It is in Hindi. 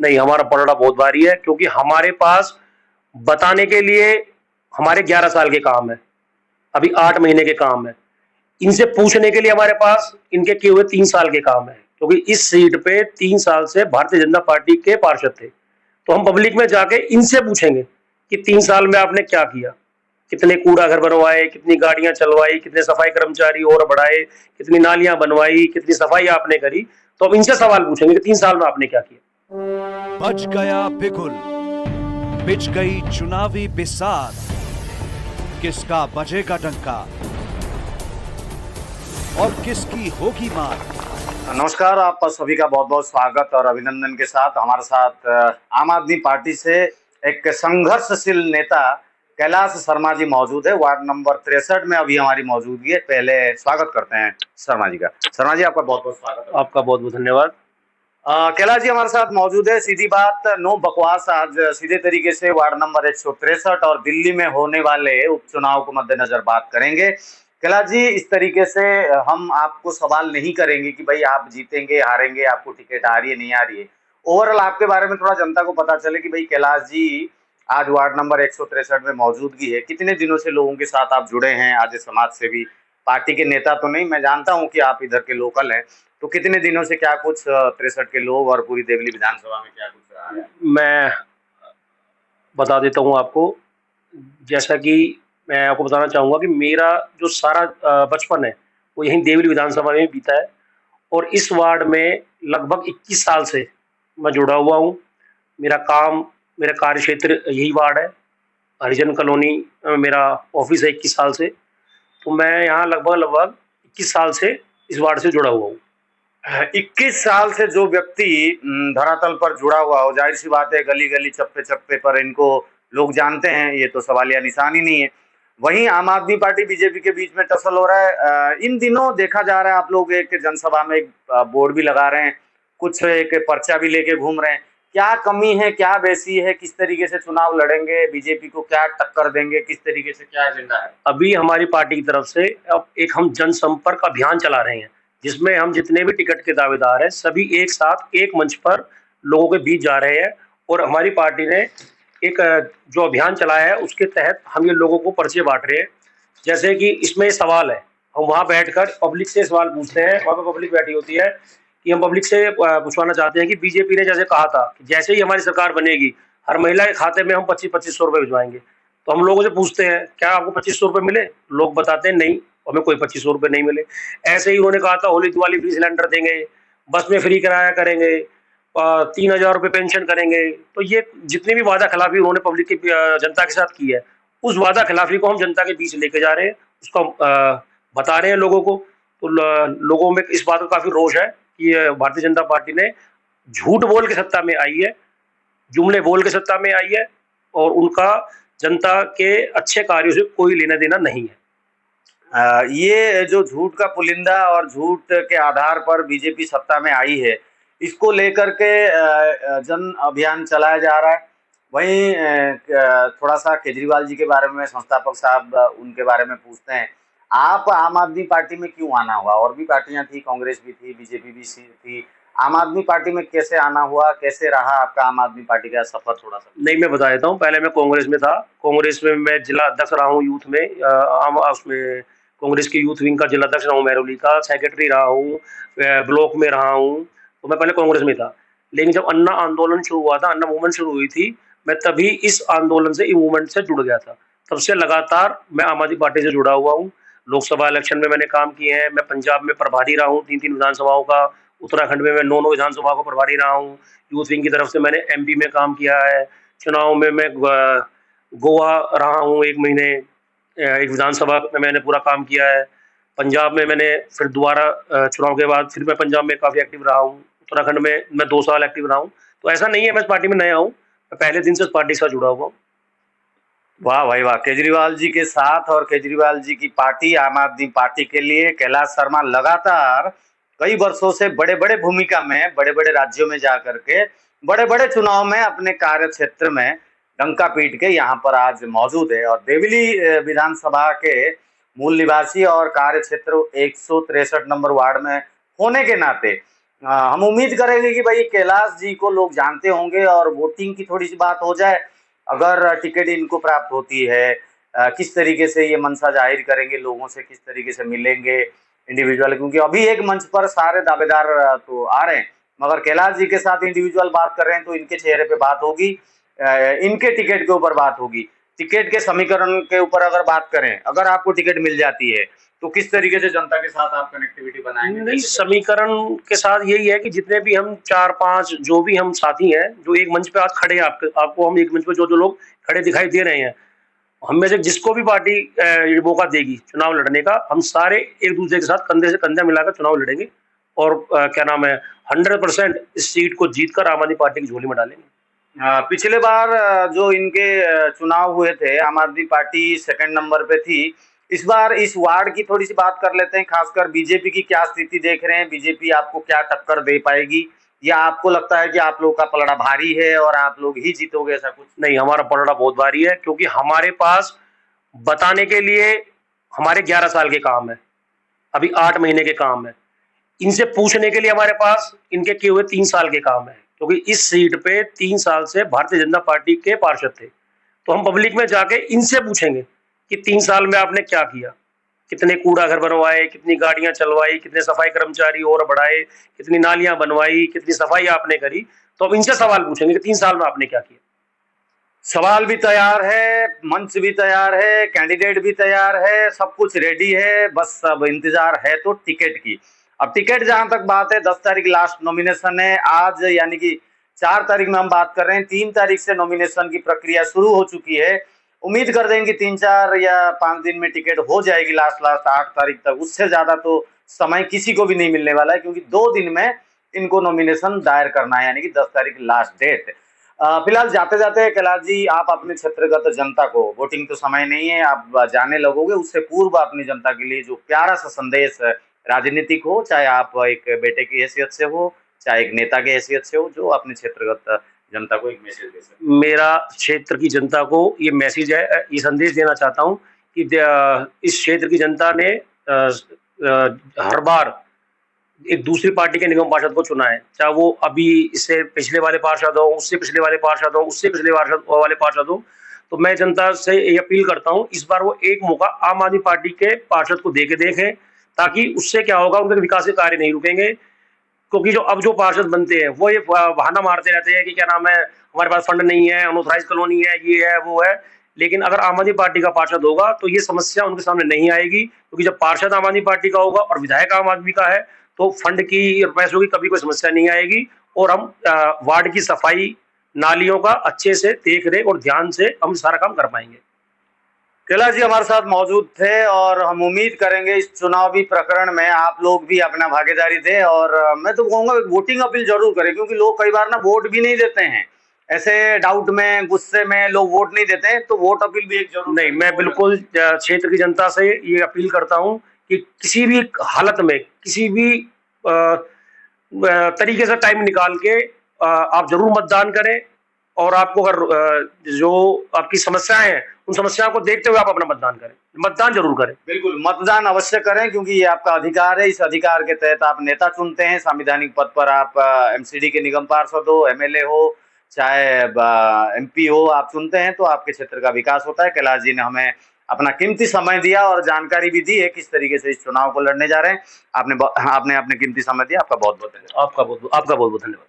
नहीं, हमारा पलड़ा बहुत भारी है, क्योंकि हमारे पास बताने के लिए हमारे 11 साल के काम है, अभी 8 महीने के काम है। इनसे पूछने के लिए हमारे पास इनके किए हुए 3 साल के काम है, क्योंकि इस सीट पे 3 साल से भारतीय जनता पार्टी के पार्षद थे। तो हम पब्लिक में जाके इनसे पूछेंगे कि 3 साल में आपने क्या किया? कितने कूड़ा घर बनवाए, कितनी गाड़ियां चलवाई, कितने सफाई कर्मचारी और बढ़ाए, कितनी नालियां बनवाई, कितनी सफाई आपने करी? तो अब इनसे सवाल पूछेंगे कि 3 साल में आपने क्या किया? बज गया बिगुल, बिछ गई चुनावी बिसात, किसका बजेगा डंका और किसकी होगी मार। नमस्कार, आप सभी का बहुत बहुत स्वागत और अभिनंदन के साथ हमारे साथ आम आदमी पार्टी से एक संघर्षशील नेता कैलाश शर्मा जी मौजूद है। वार्ड नंबर 63 में अभी हमारी मौजूदगी है। पहले स्वागत करते हैं शर्मा जी का। शर्मा जी, आपका बहुत बहुत स्वागत है। आपका बहुत बहुत धन्यवाद। कैलाश जी हमारे साथ मौजूद है। सीधी बात, नो बकवास। आज सीधे तरीके से वार्ड नंबर 163 और दिल्ली में होने वाले उपचुनाव को मद्देनजर बात करेंगे। कैलाश जी, इस तरीके से हम आपको सवाल नहीं करेंगे कि भाई आप जीतेंगे हारेंगे, आपको टिकट आ रही है नहीं आ रही है। ओवरऑल आपके बारे में थोड़ा जनता को पता चले कि भाई कैलाश जी आज वार्ड नंबर 163 में मौजूदगी है। कितने दिनों से लोगों के साथ आप जुड़े हैं? आज समाज सेवी, पार्टी के नेता तो नहीं, मैं जानता हूं कि आप इधर के लोकल हैं, तो कितने दिनों से क्या कुछ 63 के लोग और पूरी देवली विधानसभा में क्या कुछ रहा है? मैं बता देता हूं आपको। जैसा कि मैं आपको बताना चाहूंगा कि मेरा जो सारा बचपन है वो यहीं देवली विधानसभा में बीता है, और इस वार्ड में लगभग 21 साल से मैं जुड़ा हुआ हूं। मेरा काम, मेरा कार्य क्षेत्र यही वार्ड है। हरिजन कॉलोनी मेरा ऑफिस है 21 साल से। तो मैं यहाँ लगभग लगभग 21 साल से इस वार्ड से जुड़ा हुआ हूँ। 21 साल से जो व्यक्ति धरातल पर जुड़ा हुआ हो, जाहिर सी बात है गली गली चप्पे चप्पे पर इनको लोग जानते हैं, ये तो सवालिया निशान ही नहीं है। वहीं आम आदमी पार्टी बीजेपी के बीच में टसल हो रहा है। इन दिनों देखा जा रहा है आप लोग एक जनसभा में एक बोर्ड भी लगा रहे हैं, कुछ एक पर्चा भी लेके घूम रहे हैं। क्या कमी है, क्या बेसी है, किस तरीके से चुनाव लड़ेंगे, बीजेपी को क्या टक्कर देंगे, किस तरीके से क्या एजेंडा है? अभी हमारी पार्टी की तरफ से अब एक हम जनसंपर्क अभियान चला रहे हैं, जिसमें हम जितने भी टिकट के दावेदार हैं सभी एक साथ एक मंच पर लोगों के बीच जा रहे हैं। और हमारी पार्टी ने एक जो अभियान चलाया है उसके तहत हम ये लोगों को पर्चे बांट रहे हैं। जैसे कि इसमें सवाल है, हम वहाँ बैठकर पब्लिक से सवाल पूछते हैं। वहाँ पर पब्लिक बैठी होती है कि हम पब्लिक से पूछवाना चाहते हैं कि बीजेपी ने जैसे कहा था कि जैसे ही हमारी सरकार बनेगी हर महिला के खाते में हम 25-25 सौ रुपये भिजवाएंगे। तो हम लोगों से पूछते हैं क्या आपको 25 सौ रुपये मिले? लोग बताते हैं नहीं, हमें कोई 25 सौ रुपये नहीं मिले। ऐसे ही उन्होंने कहा था होली दिवाली फ्री सिलेंडर देंगे, बस में फ्री किराया करेंगे, 3,000 रुपये पेंशन करेंगे। तो ये जितनी भी वादा खिलाफी उन्होंने पब्लिक की जनता के साथ की है, उस वादा खिलाफी को हम जनता के बीच लेके जा रहे हैं, उसको बता रहे हैं लोगों को। तो लोगों में इस बात का काफ़ी रोष है कि भारतीय जनता पार्टी ने झूठ बोल के सत्ता में आई है, जुमले बोल के सत्ता में आई है, और उनका जनता के अच्छे कार्यों से कोई लेना देना नहीं है। ये जो झूठ का पुलिंदा और झूठ के आधार पर बीजेपी सत्ता में आई है, इसको लेकर के जन अभियान चलाया जा रहा है। वहीं थोड़ा सा केजरीवाल जी के बारे में, संस्थापक साहब उनके बारे में पूछते हैं। आप आम आदमी पार्टी में क्यों आना हुआ? और भी पार्टियां थी, कांग्रेस भी थी, बीजेपी भी थी, आम आदमी पार्टी में कैसे आना हुआ, कैसे रहा आपका आम आदमी पार्टी का सफर? थोड़ा सा नहीं, मैं बता देता हूँ। पहले मैं कांग्रेस में था। कांग्रेस में मैं जिला अध्यक्ष रहा हूँ यूथ में, उसमें कांग्रेस के यूथ विंग का जिला अध्यक्ष रहा हूँ, महरौली का सेक्रेटरी रहा हूँ, ब्लॉक में रहा हूँ। तो मैं पहले कांग्रेस में था, लेकिन जब अन्ना आंदोलन शुरू हुआ था, अन्ना मूवमेंट शुरू हुई थी, मैं तभी इस आंदोलन से, मूवमेंट से जुड़ गया था। तब से लगातार मैं आम आदमी पार्टी से जुड़ा हुआ हूँ। लोकसभा इलेक्शन में मैंने काम किए हैं। मैं पंजाब में प्रभारी रहा हूँ 3-3 विधानसभाओं का। उत्तराखंड में मैं 9-9 विधानसभा को प्रभारी रहा हूँ। यूथ विंग की तरफ से मैंने एमपी में काम किया है। चुनाव में मैं गोवा रहा हूँ 1 महीने, एक विधानसभा में मैंने पूरा काम किया है। पंजाब में मैंने फिर दोबारा चुनाव के बाद फिर मैं पंजाब में काफ़ी एक्टिव रहा हूँ। उत्तराखंड में मैं 2 साल एक्टिव रहा हूँ। तो ऐसा नहीं है मैं इस पार्टी में नया हूँ, मैं पहले दिन से इस पार्टी के साथ जुड़ा हुआ हूँ। वाह भाई वाह! केजरीवाल जी के साथ और केजरीवाल जी की पार्टी आम आदमी पार्टी के लिए कैलाश शर्मा लगातार कई वर्षों से बड़े बड़े भूमिका में, बड़े बड़े राज्यों में जा करके बड़े बड़े चुनाव में अपने कार्य क्षेत्र में डंका पीट के यहाँ पर आज मौजूद है। और देवली विधानसभा के मूल निवासी और कार्य क्षेत्र 163 नंबर वार्ड में होने के नाते हम उम्मीद करेंगे कि भाई कैलाश जी को लोग जानते होंगे और वोटिंग की थोड़ी सी बात हो जाए। अगर टिकट इनको प्राप्त होती है, किस तरीके से ये मंशा जाहिर करेंगे, लोगों से किस तरीके से मिलेंगे इंडिविजुअल, क्योंकि अभी एक मंच पर सारे दावेदार तो आ रहे हैं, मगर कैलाश जी के साथ इंडिविजुअल बात कर रहे हैं तो इनके चेहरे पे बात होगी, इनके टिकट के ऊपर बात होगी। टिकट के समीकरण के ऊपर अगर बात करें, अगर आपको टिकट मिल जाती है तो किस तरीके से जनता के साथ आप कनेक्टिविटी बनाएंगे? नहीं, समीकरण के साथ यही है कि जितने भी हम 4-5 जो भी हम साथी हैं, जो एक मंच पे आज खड़े हैं, आपको हम एक मंच पे जो लोग खड़े दिखाई दे रहे हैं, हम में से जिसको भी पार्टी ये मौका देगी चुनाव लड़ने का, हम सारे एक दूसरे के साथ कंधे से कंधा मिलाकर चुनाव लड़ेंगे और क्या नाम है 100% इस सीट को जीतकर आम आदमी पार्टी की झोली में डालेंगे। पिछले बार जो इनके चुनाव हुए थे, आम आदमी पार्टी सेकंड नंबर पे थी। इस बार इस वार्ड की थोड़ी सी बात कर लेते हैं, खासकर बीजेपी की क्या स्थिति देख रहे हैं? बीजेपी आपको क्या टक्कर दे पाएगी, या आपको लगता है कि आप लोग का पलड़ा भारी है और आप लोग ही जीतोगे, ऐसा कुछ? नहीं, हमारा पलड़ा बहुत भारी है, क्योंकि हमारे पास बताने के लिए हमारे 11 साल के काम है, अभी 8 महीने के काम है। इनसे पूछने के लिए हमारे पास इनके किए हुए 3 साल के काम है, क्योंकि इस सीट पे 3 साल से भारतीय जनता पार्टी के पार्षद थे। तो हम पब्लिक में जाके इनसे पूछेंगे कि 3 साल में आपने क्या किया, कितने कूड़ा घर बनवाए, कितनी गाड़ियां चलवाई, कितने सफाई कर्मचारी और बढ़ाए, कितनी नालियां बनवाई, कितनी सफाई आपने करी। तो अब इनसे सवाल पूछेंगे कि 3 साल में आपने क्या किया। सवाल भी तैयार है, मंच भी तैयार है, कैंडिडेट भी तैयार है, सब कुछ रेडी है, बस अब इंतजार है तो टिकट की। अब टिकट जहां तक बात है, 10 तारीख लास्ट नॉमिनेशन है, आज यानी कि 4 तारीख में हम बात कर रहे हैं, 3 तारीख से नॉमिनेशन की प्रक्रिया शुरू हो चुकी है। उम्मीद कर देंगे 3-4 या 5 दिन में टिकट हो जाएगी, लास्ट 8 तारीख तक। उससे ज्यादा तो समय किसी को भी नहीं मिलने वाला है, क्योंकि 2 दिन में इनको नॉमिनेशन दायर करना है, यानी कि 10 तारीख लास्ट डेट। फिलहाल जाते जाते कैलाश जी, आप अपने क्षेत्रगत जनता को, वोटिंग तो समय नहीं है, आप जाने लगोगे, उससे पूर्व अपनी जनता के लिए जो प्यारा सा संदेश, राजनीतिक हो, चाहे आप एक बेटे की हैसियत से हो, चाहे एक नेता की हैसियत से हो, जो अपने क्षेत्रगत जनता को एक मैसेज दे सकते? मेरा क्षेत्र की जनता को ये मैसेज है, ये संदेश देना चाहता हूँ कि इस क्षेत्र की जनता ने हर बार एक दूसरी पार्टी के निगम पार्षद को चुना है, चाहे वो अभी इससे पिछले वाले पार्षद हो, उससे पिछले वाले पार्षद हो, उससे पिछले वाले पार्षद हो। तो मैं जनता से ये अपील करता हूँ, इस बार वो एक मौका आम आदमी पार्टी के पार्षद को देखें, ताकि उससे क्या होगा, उनके विकास के कार्य नहीं रुकेंगे। क्योंकि अब जो पार्षद बनते हैं वो ये बहाना मारते रहते हैं कि क्या नाम है, हमारे पास फंड नहीं है, अनऑथराइज कॉलोनी है, ये है वो है। लेकिन अगर आम आदमी पार्टी का पार्षद होगा तो ये समस्या उनके सामने नहीं आएगी, क्योंकि जब पार्षद आम आदमी पार्टी का होगा और विधायक आम आदमी का है तो फंड की और पैसों की कभी कोई समस्या नहीं आएगी, और हम वार्ड की सफाई, नालियों का अच्छे से देख रेख और ध्यान से हम सारा काम कर पाएंगे। कैलाश जी हमारे साथ मौजूद थे, और हम उम्मीद करेंगे इस चुनावी प्रकरण में आप लोग भी अपना भागीदारी दें, और मैं तो कहूँगा वोटिंग अपील जरूर करें, क्योंकि लोग कई बार ना वोट भी नहीं देते हैं, ऐसे डाउट में, गुस्से में लोग वोट नहीं देते हैं, तो वोट अपील भी एक जरूर नहीं, मैं बिल्कुल क्षेत्र की जनता से ये अपील करता हूँ कि किसी भी हालत में, किसी भी तरीके से टाइम निकाल के आप जरूर मतदान करें, और आपको अगर जो आपकी समस्याएं हैं उन समस्याओं को देखते हुए आप अपना मतदान करें, मतदान जरूर करें। बिल्कुल मतदान अवश्य करें, क्योंकि ये आपका अधिकार है। इस अधिकार के तहत आप नेता चुनते हैं, संवैधानिक पद पर आप एमसीडी के निगम पार्षद हो, एमएलए हो, चाहे एमपी हो, आप चुनते हैं तो आपके क्षेत्र का विकास होता है। कैलाश जी ने हमें अपना कीमती समय दिया और जानकारी भी दी है किस तरीके से इस चुनाव को लड़ने जा रहे हैं। आपने अपने कीमती समय दिया, आपका बहुत बहुत धन्यवाद। आपका बहुत बहुत धन्यवाद।